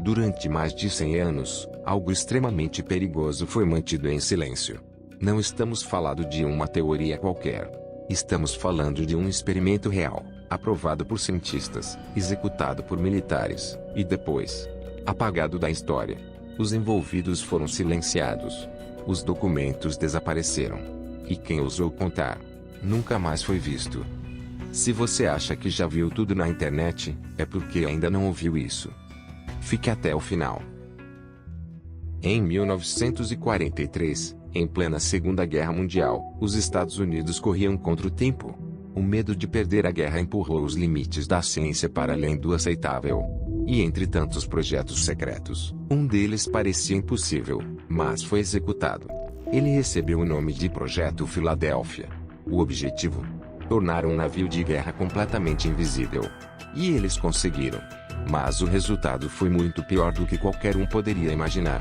Durante mais de 100 anos, algo extremamente perigoso foi mantido em silêncio. Não estamos falando de uma teoria qualquer. Estamos falando de um experimento real, aprovado por cientistas, executado por militares, e depois apagado da história. Os envolvidos foram silenciados. Os documentos desapareceram. E quem ousou contar, nunca mais foi visto. Se você acha que já viu tudo na internet, é porque ainda não ouviu isso. Fique até o final. Em 1943, em plena Segunda Guerra Mundial, os Estados Unidos corriam contra o tempo. O medo de perder a guerra empurrou os limites da ciência para além do aceitável. E entre tantos projetos secretos, um deles parecia impossível, mas foi executado. Ele recebeu o nome de Projeto Filadélfia. O objetivo? Tornar um navio de guerra completamente invisível. E eles conseguiram. Mas o resultado foi muito pior do que qualquer um poderia imaginar.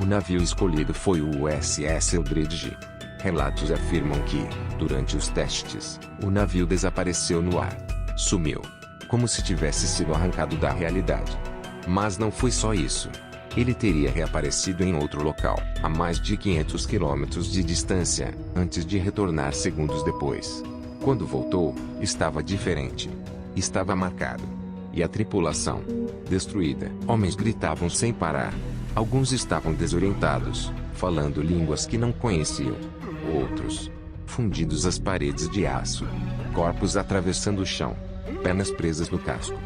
O navio escolhido foi o USS Eldridge. Relatos afirmam que, durante os testes, o navio desapareceu no ar. Sumiu. Como se tivesse sido arrancado da realidade. Mas não foi só isso. Ele teria reaparecido em outro local, a mais de 500 quilômetros de distância, antes de retornar segundos depois. Quando voltou, estava diferente. Estava marcado. E a tripulação? Destruída. Homens gritavam sem parar. Alguns estavam desorientados, falando línguas que não conheciam. Outros, fundidos às paredes de aço. Corpos atravessando o chão. Pernas presas no casco.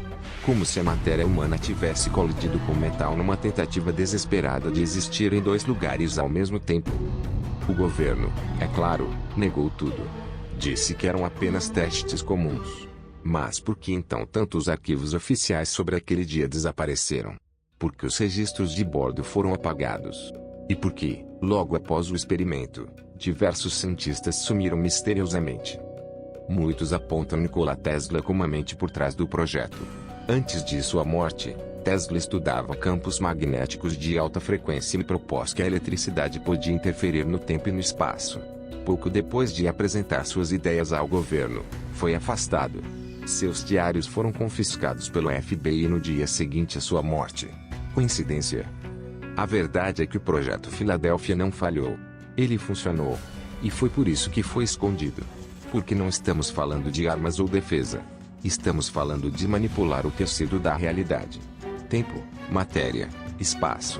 Como se a matéria humana tivesse colidido com metal numa tentativa desesperada de existir em dois lugares ao mesmo tempo. O governo, é claro, negou tudo. Disse que eram apenas testes comuns. Mas por que então tantos arquivos oficiais sobre aquele dia desapareceram? Porque os registros de bordo foram apagados. E porque, logo após o experimento, diversos cientistas sumiram misteriosamente. Muitos apontam Nikola Tesla como a mente por trás do projeto. Antes de sua morte, Tesla estudava campos magnéticos de alta frequência e propôs que a eletricidade podia interferir no tempo e no espaço. Pouco depois de apresentar suas ideias ao governo, foi afastado. Seus diários foram confiscados pelo FBI no dia seguinte à sua morte. Coincidência? A verdade é que o projeto Filadélfia não falhou. Ele funcionou. E foi por isso que foi escondido. Porque não estamos falando de armas ou defesa. Estamos falando de manipular o tecido da realidade. Tempo, matéria, espaço.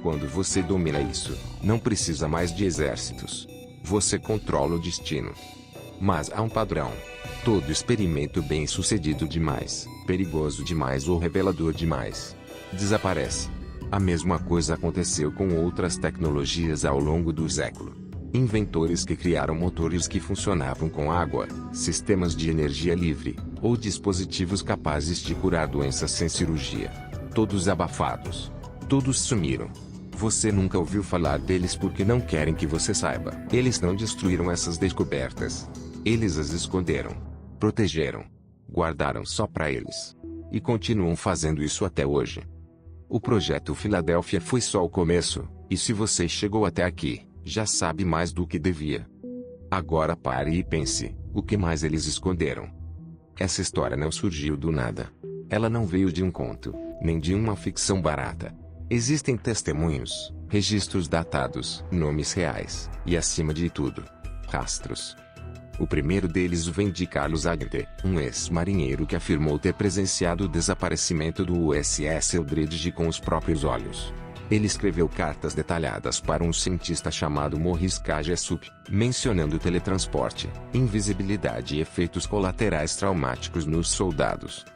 Quando você domina isso, não precisa mais de exércitos. Você controla o destino. Mas há um padrão. Todo experimento bem-sucedido demais, perigoso demais ou revelador demais, desaparece. A mesma coisa aconteceu com outras tecnologias ao longo do século. Inventores que criaram motores que funcionavam com água, sistemas de energia livre, ou dispositivos capazes de curar doenças sem cirurgia. Todos abafados. Todos sumiram. Você nunca ouviu falar deles porque não querem que você saiba. Eles não destruíram essas descobertas. Eles as esconderam. Protegeram. Guardaram só para eles. E continuam fazendo isso até hoje. O projeto Filadélfia foi só o começo, e se você chegou até aqui, já sabe mais do que devia. Agora pare e pense, o que mais eles esconderam? Essa história não surgiu do nada. Ela não veio de um conto, nem de uma ficção barata. Existem testemunhos, registros datados, nomes reais, e acima de tudo, rastros. O primeiro deles vem de Carlos Aguirre, um ex-marinheiro que afirmou ter presenciado o desaparecimento do USS Eldridge com os próprios olhos. Ele escreveu cartas detalhadas para um cientista chamado Maurice K. Jessup, mencionando teletransporte, invisibilidade e efeitos colaterais traumáticos nos soldados.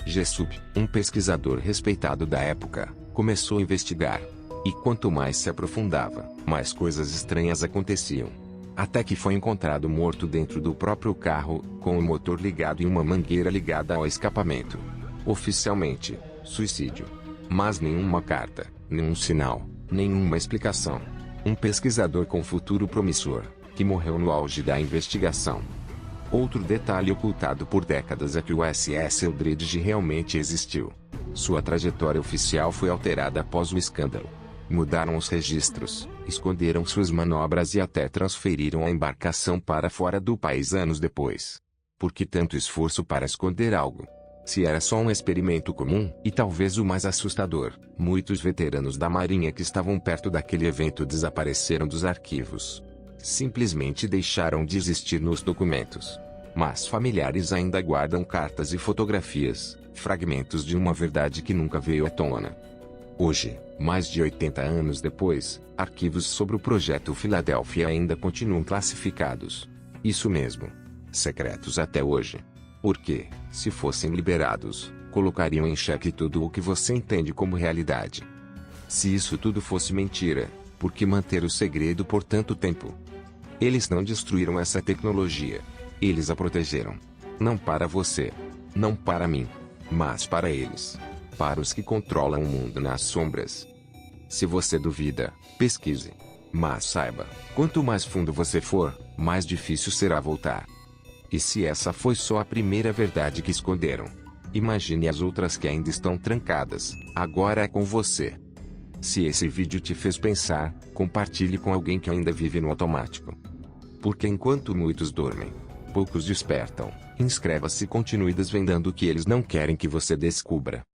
Jessup, um pesquisador respeitado da época, começou a investigar. E quanto mais se aprofundava, mais coisas estranhas aconteciam. Até que foi encontrado morto dentro do próprio carro, com o motor ligado e uma mangueira ligada ao escapamento. Oficialmente, suicídio. Mas nenhuma carta, nenhum sinal, nenhuma explicação. Um pesquisador com futuro promissor, que morreu no auge da investigação. Outro detalhe ocultado por décadas é que o USS Eldridge realmente existiu. Sua trajetória oficial foi alterada após o escândalo. Mudaram os registros, esconderam suas manobras e até transferiram a embarcação para fora do país anos depois. Por que tanto esforço para esconder algo? Se era só um experimento comum, e talvez o mais assustador, muitos veteranos da Marinha que estavam perto daquele evento desapareceram dos arquivos. Simplesmente deixaram de existir nos documentos. Mas familiares ainda guardam cartas e fotografias, fragmentos de uma verdade que nunca veio à tona. Hoje, mais de 80 anos depois, arquivos sobre o Projeto Filadélfia ainda continuam classificados. Isso mesmo. Secretos até hoje. Porque, se fossem liberados, colocariam em xeque tudo o que você entende como realidade. Se isso tudo fosse mentira, por que manter o segredo por tanto tempo? Eles não destruíram essa tecnologia. Eles a protegeram. Não para você. Não para mim. Mas para eles. Para os que controlam o mundo nas sombras. Se você duvida, pesquise. Mas saiba, quanto mais fundo você for, mais difícil será voltar. E se essa foi só a primeira verdade que esconderam? Imagine as outras que ainda estão trancadas. Agora é com você. Se esse vídeo te fez pensar, compartilhe com alguém que ainda vive no automático. Porque enquanto muitos dormem, poucos despertam. Inscreva-se e continue desvendando o que eles não querem que você descubra.